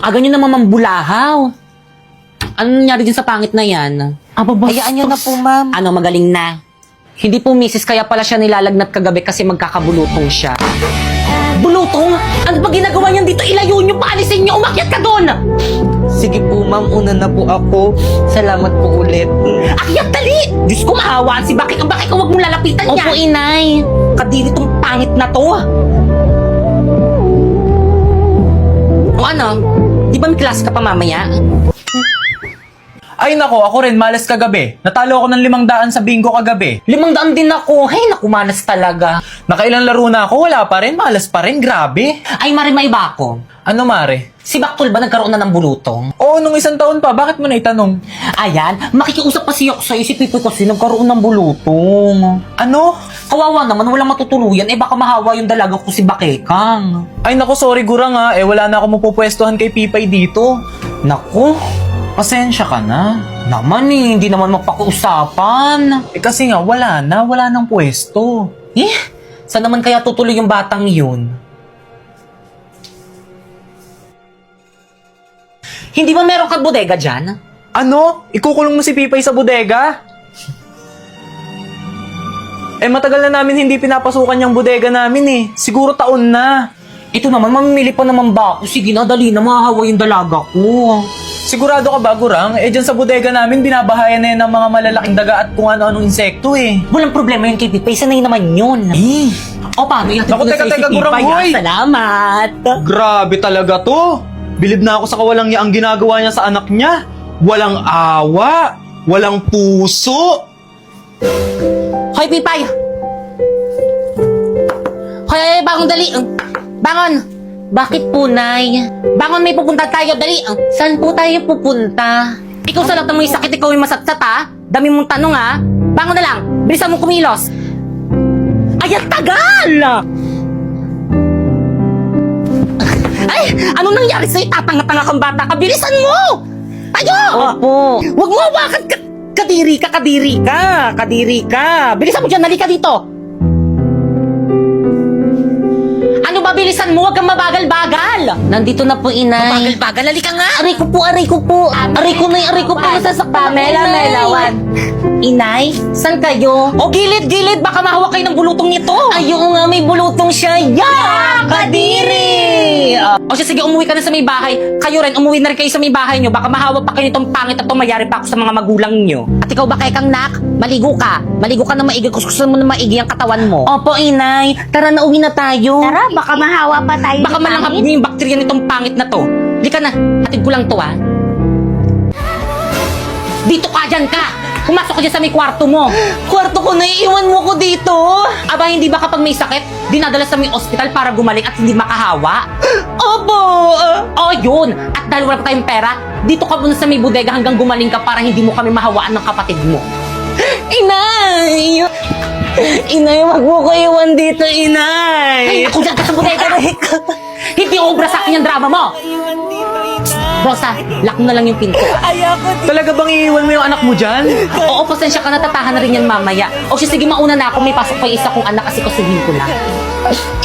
aga nyo naman mambulahaw. Ano nangyari dyan sa pangit na yan? Hayaan nyo na po, ma'am. Ano, magaling na. Hindi po misis, kaya pala siya nilalagnat kagabi kasi magkakabulutong siya. Bulutong? Ano ba ginagawa niyan dito? Ilayo niyo, paalisin niyo, umakyat ka doon! Sige po, ma'am. Una na po ako. Salamat po ulit. Akyat, dali! Diyos ko, mahawaan si Baki. Ang Baki ka, huwag mong lalapitan niya. Opo, inay. Kadiri tong pangit na to. O ano? Di ba may class ka pa mamaya? Ay nako, ako rin, malas kagabi. Natalo ako ng 500 sa bingo kagabi. 500 din ako. Hey, naku, malas talaga. Nakailang laro na ako, wala pa rin, malas pa rin, grabe. Ay, Mari, may iba ako. Ano mare? Si Baktol ba nagkaroon na ng bulutong? Oo, nung 1 taon pa, bakit mo na itanong? Ayan, makikiusap pa siya sa'yo si Pipoy kasi nagkaroon ng bulutong. Ano? Kawawa naman, walang matutuluyan. Eh baka mahawa yung dalaga ko si Bakekang. Ay nako, sorry gurang ha, wala na ako mapupwestuhan kay Pipay dito. Naku, Pasensya ka na. naman eh, hindi naman magpakiusapan. Kasi nga, wala nang pwesto. Saan naman kaya tutuloy yung batang yun? Hindi ba meron kang bodega dyan? Ano? Ikukulong mo si Pipay sa bodega? Matagal na namin hindi pinapasukan yung bodega namin eh. Siguro taon na. Ito naman, mamimili pa naman ba ako? Sige na, dali na, mahahawa yung dalaga ko. Sigurado ka ba, Gurang? Dyan sa bodega namin, binabahayan na yan ng mga malalaking daga at kung ano-anong insekto eh. Walang problema yun kay Pipay, sanay naman yun. O paano, yatid Naku, ko na teka, sa'yo si teka, Gurang, Pipay. hoy! Salamat! Grabe talaga to. Bilib na ako sa kawalang ang ginagawa niya sa anak niya. Walang awa, walang puso. Hoy, Pipay! Hoy, bangon dali! Bangon! Bakit po, Nay? Bangon, may pupunta tayo, dali! Saan po tayo pupunta? Ikaw sa lahat ng may sakit, ikaw yung masatsat, ha? Dami mong tanong, ha? Bangon na lang! Bilisan mo kumilos! Ay, ang tagal! Ay! Anong nangyari sa'yo? Tatanga-tanga kang bata ka! Bilisan mo! Tayo! Opo! Huwag mo hawakan! Kadiri ka! Kadiri ka! Bilisan mo dyan! Halika dito! Ano ba? Bilisan mo! Huwag kang mabagal-bagal! Nandito na po, inay. Mabagal-bagal? Halika nga! Aray ko po! Aray ko po! Nasasaktan ako, inay! Inay, saan kayo? O, gilid! Baka mahawa kayo ng bulutong nito! Ayoko nga, may bulutong siya! Kadiri! O siya, sige, umuwi ka na sa may bahay. Kayo rin, umuwi na rin kayo sa may bahay nyo. Baka mahawa pa kayo nitong pangit at mayari pa ako sa mga magulang nyo. At ikaw ba kay kang nak? Maligo ka na maigi. Kuskusan mo na maigi ang katawan mo. Opo, inay. Tara na, uwi na tayo. Tara, baka mahawa pa tayo. Baka malanghap niyo yung bakterya nitong pangit na to. Di ka na, hatid ko lang to, ha? Dito ka, dyan ka! Pumasok ka dyan sa may kwarto mo. Kwarto ko, naiiwan mo ko dito. Aba, hindi ba kapag may sakit, dinadala sa may ospital para gumaling at hindi makahawa? Opo! Oo, yun. At dahil wala pa tayong pera, dito ka muna sa may bodega hanggang gumaling ka para hindi mo kami mahawaan ng kapatid mo. Inay! Inay, wag mo ko iwan dito, inay! Ay, ako dyan ka sa bodega. Hindi obra sa akin yung drama mo. Rosa, lock mo na lang yung pinto. Talaga bang iiwan mo yung anak mo dyan? Oo, pasensya ka, natatahan na rin yan mamaya. O siya, sige, mauna na ako. May pasok pa yung isa kong anak kasi kasuhin ko lang.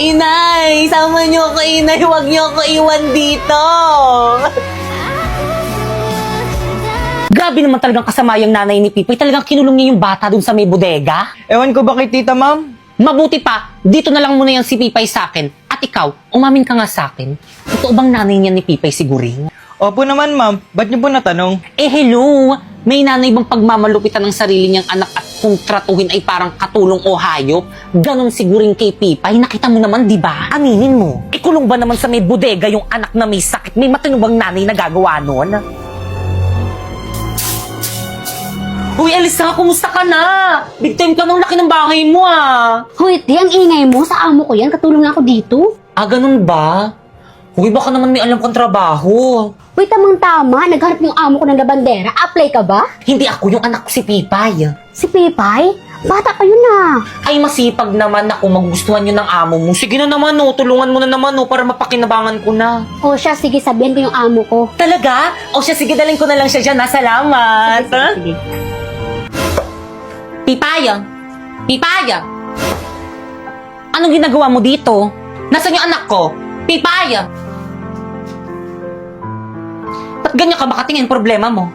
Inay! Sama niyo ako, inay. Huwag niyo ako iwan dito. Grabe naman talagang kasama yung nanay ni Pipoy. Talagang kinulong niya yung bata dun sa may bodega. Ewan ko ba kay tita, ma'am? Mabuti pa, dito na lang muna yan si Pipay sa akin. At ikaw, umamin ka nga sa akin. Totoo bang nanay niya ni Pipay si Guring? Opo naman, ma'am. Ba't niyo po natanong? Hello! May nanay bang pagmamalupitan ng sarili niyang anak at kung tratuhin ay parang katulong o hayop? Ganon siguring kay Pipay. Nakita mo naman, di ba? Aminin mo. Ikulong ba naman sa may bodega yung anak na may sakit? May matinubang nanay na gagawa nun? Uy, Elisa, kumusta ka na? Big time ka nung laki ng bahay mo, ah. Hoy, di, ang ingay mo. Sa amo ko yan. Katulong ako dito. Ah, ganun ba? Uy, baka naman may alam kang trabaho. Hoy, tamang-tama. Naghanap yung amo ko ng labandera. Apply ka ba? Hindi ako, yung anak ko si Pipay. Si Pipay? Bata pa yun na. Ay, masipag naman ako. Magustuhan yun ng amo mo. Sige na naman, oh. Tulungan mo na naman, oh, para mapakinabangan ko na. O siya, sige, sabihin ko yung amo ko. Talaga? O siya, sige, dalhin ko na lang siya dyan. Salamat. Sige. Pipaya? Pipaya? Anong ginagawa mo dito? Nasaan yung anak ko? Pipaya? Ba't ganyan ka makatingin problema mo?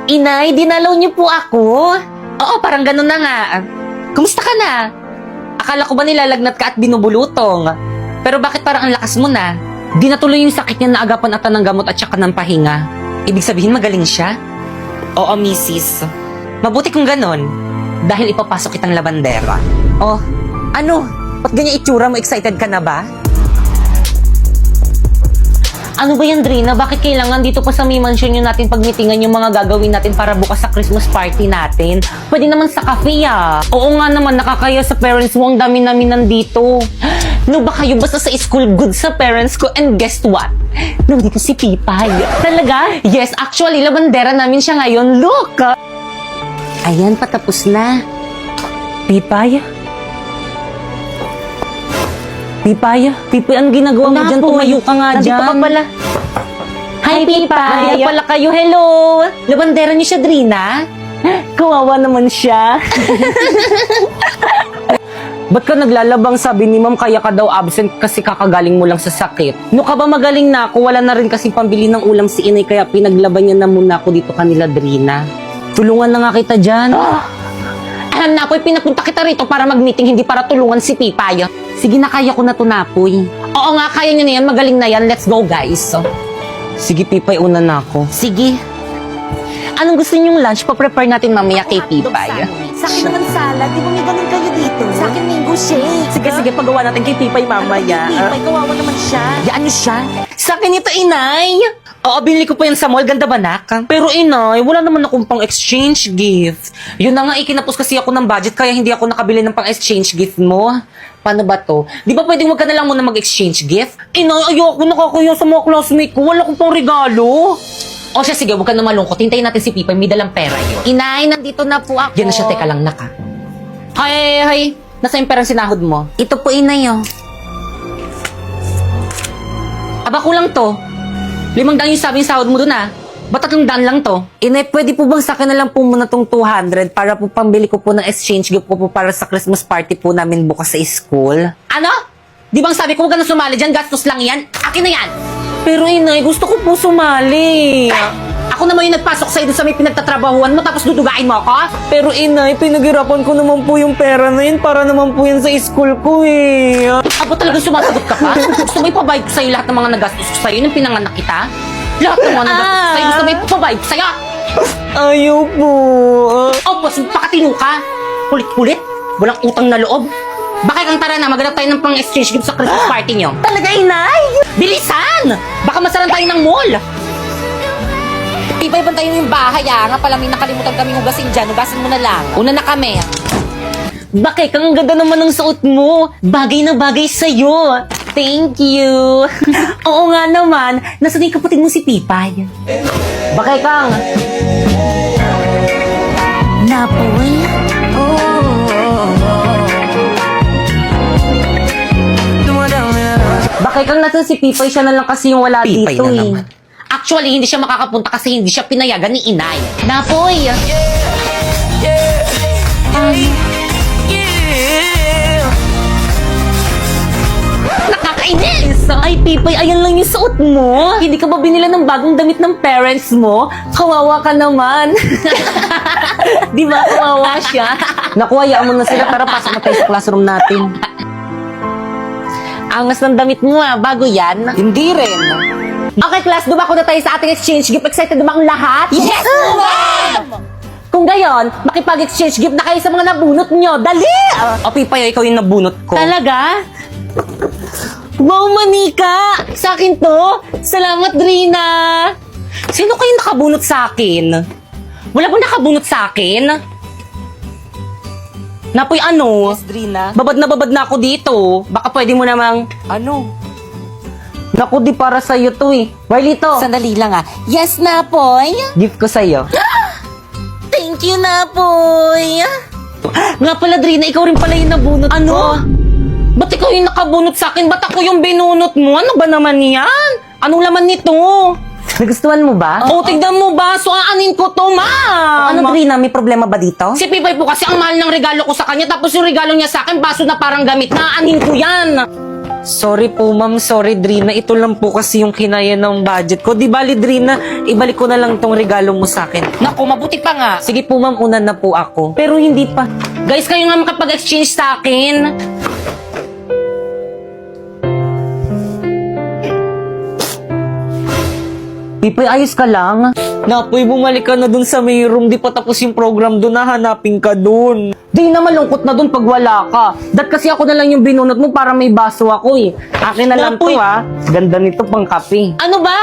Inay, dinalaw niyo po ako. Oo, parang ganun na nga. Kumusta ka na? Akala ko ba nilalagnat ka at binubulutong? Pero bakit parang ang lakas mo na? Di natuloy yung sakit niya na agapan ata ng gamot at saka ng pahinga. Ibig sabihin magaling siya? Oo, misis. Mabuti kung ganon. Dahil ipapasok kitang labandera. Oh, ano? Ba't ganyan itsura mo? Excited ka na ba? Ano ba yan, Drina? Bakit kailangan dito pa sa may mansion yun natin pagmitingan yung mga gagawin natin para bukas sa Christmas party natin? Pwede naman sa cafe, ah. Oo nga naman, nakakaya sa parents mo. Ang dami namin nandito. No ba kayo basta sa school good sa parents ko? And guess what? Nandito si Pipay. Talaga? Yes, actually, labandera namin siya ngayon. Look! Ayan, patapos na. Pipay? Pipay, ang ginagawa mo dyan? Tumayo ka nga dyan. Nandito ka pala. Hi, Pipay. Nandito pala kayo. Hello. Labandera niyo siya, Drina? Kawawa naman siya. Ba't ka naglalabang, sabi ni ma'am, kaya ka daw absent kasi kakagaling mo lang sa sakit? No ka ba magaling na ako? Wala na rin kasi pambili ng ulam si inay kaya pinaglaban niya na muna ako dito kanila, Drina. Tulungan na nga kita dyan. Alam na, Napoy, pinapunta kita rito para mag-meeting, hindi para tulungan si Pipay. Sige na, kaya ko na to, Napoy. Oo nga, kaya niya na yan. Magaling na yan. Let's go, guys. Sige, Pipay, una na ako. Sige. Anong gusto niyong lunch? Pa-prepare natin mamaya kay Pipay. Sa akin naman salad. Di ba may ganun kayo dito? Sa akin mango shake. Sige, pagawa natin kay Pipay mamaya. Pipay, kawawa naman siya. Yan siya. Sa akin ito, inay. Oo, binili ko pa yan sa mall. Ganda ba, nak? Pero inay, wala naman akong pang-exchange gift. Yun na nga, ikinapos kasi ako ng budget kaya hindi ako nakabili ng pang-exchange gift mo. Paano ba to? Di ba pwedeng wag ka na lang muna mag-exchange gift? Inay, ayoko nakakaya sa mga classmate ko. Wala akong pang regalo. O siya, sige, huwag ka na malungkot. Hintayin natin si Pipay. May dalang pera yun. Inay, nandito na po ako. Yan na siya, teka lang, nak. Hay. Nasa yung perang sinahod mo? Ito po, inay, oh. Aba, kulang to. 500 yung sabi yung sahod mo dun, ah. Ba't 300 lang to? Inay, pwede po bang sa akin na lang po muna tong 200 para po pambili ko po ng exchange gift ko po para sa Christmas party po namin bukas sa school? Ano? Di bang sabi ko huwag ka na sumali dyan? Gastos lang yan. Akin na yan. Pero inay, gusto ko po sumali. Ako naman yung nagpasok sa'yo dun sa may pinagtatrabahuan mo tapos dudugain mo ako? Pero inay, pinaghirapan ko naman po yung pera na yun para naman po yan sa school ko eh. Aba talagang sumasagot ka pa? Gusto mo ipabayad ko sa'yo lahat ng mga nagastos ko sa'yo nung pinanganak kita? Lahat ng mga nagastos ko sa'yo gusto mo ipabayad ko sa'yo? Ayaw po. Opo, pakatino ka. Kulit-kulit. Walang utang na loob. Baka kang tara na, maghanap tayo ng pang-exchange gift sa Christmas party nyo. Talaga inay? Bilisan! Baka masaran tayo ng mall. Ibay bantayin mo yung bahay Nga pala may nakalimutan kami hugasin dyan. Hugasin mo na lang. Una na kami. Bakit? Ang ganda naman ng suot mo. Bagay na bagay sa'yo. Thank you. Oo nga naman. Nasaan yung kapatid mo si Pipay? Bakit, Kang? Napoy? Bakit Kang nasaan si Pipay? Siya na lang kasi yung wala Pipay dito na eh. naman. Actually, hindi siya makakapunta kasi hindi siya pinayagan ni Inay. Napoy! Nakakainis! Ay, Pipay, ayan lang yung suot mo. Hindi ka ba binila ng bagong damit ng parents mo? Kawawa ka naman. Di ba, kawawa siya? Naku, hayaan mo na sila. Tara, pasok na tayo sa classroom natin. Angas ng damit mo bago yan. Hindi rin. Okay, class, dumako na tayo sa ating exchange gift. Excited na ba ang lahat? Yes, ma'am! Kung gayon, makipag-exchange gift na kayo sa mga nabunot nyo. Dali! O, Pipay, ikaw yung nabunot ko. Talaga? Wow, manika! Sa akin to? Salamat, Drina! Sino kayo nakabunot sa akin? Wala bang nakabunot sa akin? Napoy, ano? Yes, Drina. Babad na ako dito. Baka pwede mo namang... Ano? Naku, di para sa'yo to eh. Warlito, Sandali lang Yes, Napoy? gift ko sa'yo. Thank you, Napoy. Nga pala, Drina, ikaw rin pala yung nabunot ko. Ba't ikaw yung nakabunot sa akin? Ba't ako yung binunot mo? Ano ba naman yan? Anong laman nito? Nagustuhan mo ba? Oh, tignan mo ba? So, aanin ko to, ma'am. Ano, Drina? May problema ba dito? Si Pipay po kasi ang mahal ng regalo ko sa kanya tapos yung regalo niya sa akin, baso na parang gamit. Naanin ko yan. Sorry po, ma'am. Sorry, Drina. Ito lang po kasi yung kinaya ng budget ko. Di bali, Drina, ibalik ko na lang tong regalo mo sa akin. Naku, mabuti pa nga. Sige po, ma'am. Una na po ako. Pero hindi pa. Guys, kayo nga makapag-exchange sa akin. Pipoy, ayos ka lang? Napoy, bumalik ka na dun sa may room. Di pa tapos yung program dun. Hahanapin ka dun. Di na malungkot na dun pag wala ka. Dat kasi ako na lang yung binunot mo para may baso ako eh. Akin na lang Napoy. to ha. Ganda nito pang kape. Ano ba?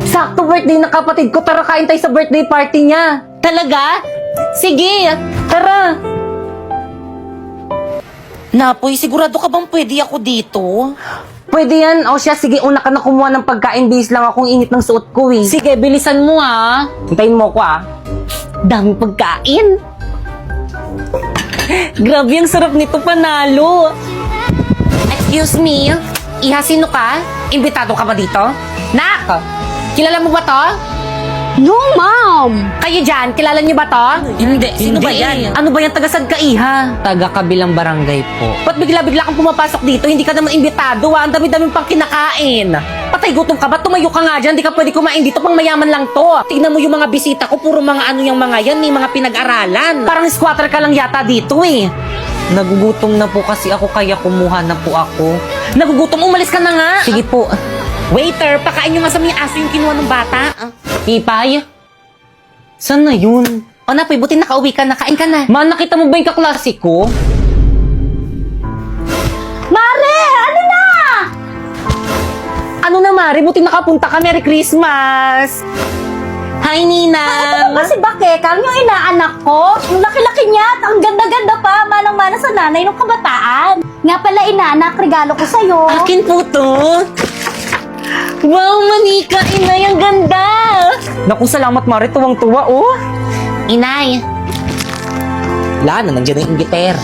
Sakto birthday na kapatid ko. Tara kain tayo sa birthday party niya. Talaga? Sige. Tara. Napoy, sigurado ka bang pwede ako dito? Pwede yan. O siya, sige, una ka na kumuha ng pagkain. Bihis lang akong init ng suot ko eh. Sige, bilisan mo ha. Hintayin mo ko ah. Daming pagkain. Grabe, ang sarap nito, panalo. Excuse me, Iha, sino ka? Imbitado ka ba dito? Nak, kilala mo ba to? No, ma'am! Kayo dyan, kilala niyo ba to? Hindi, sino ba yan? Ano ba yan? Tagasad ka, Iha? Taga kabilang barangay po. Ba't bigla-bigla kang pumapasok dito? Hindi ka naman imbitado ha. Ang dami-daming pang kinakain. Patay gutom ka ba? Tumayo ka nga dyan. Hindi ka pwede kumain dito. Pang mayaman lang to. Tignan mo yung mga bisita ko. Puro mga ano yung mga yan. May mga pinag-aralan. Parang squatter ka lang yata dito eh. Nagugutom na po kasi ako kaya kumuha na po ako. Nagugutom, umalis ka na nga. Sige po. Waiter, pakain nyo nga sa mga aso yung kinuha ng bata. Ipay? Saan na yun? O Napoy, buti nakauwi ka. Nakain ka na. Ma, nakita mo ba yung kaklase ko? Mare! Ano na? Ano na, Mari? Buti nakapunta ka. Merry Christmas! Hi, Ninang. Kasi Bakekang, yung inaanak ko, yung laki-laki niya at ang ganda-ganda pa, manang-mana sa nanay ng kabataan. Nga pala inaanak, regalo ko sa'yo. Akin po to. Wow, manika, inay, ang ganda. Naku, salamat, Mari. Tuwang-tuwa, oh. Inay, Wala na, nandiyan na yung ingiter.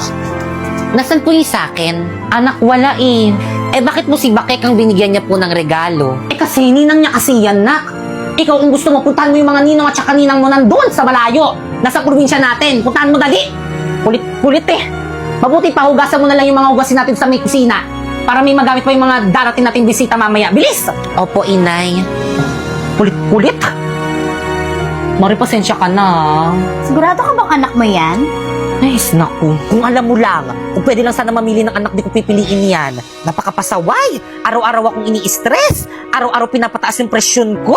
nasan po yung sakin? Anak, wala eh. Eh, bakit mo si Bakek ang binigyan niya po ng regalo? Eh kasi, ninang niya kasi yan, nak. Ikaw, kung gusto mo, puntahan mo yung mga ninong at saka ninang mo nandun sa malayo. Nasa probinsya natin. Puntahan mo dali. Kulit eh. Mabuti pa, hugasan mo na lang yung mga hugasin natin sa may kusina. Para may magamit pa yung mga darating nating bisita mamaya. Bilis! Opo, inay. Kulit. Mari, pasensya ka na. Sigurado ka bang anak mo yan? Nice, naku. Kung alam mo lang, kung pwede lang sana mamili ng anak, di ko pipiliin yan. Napakapasaway. Araw-araw akong ini-stress. Araw-araw pinapataas yung presyon ko.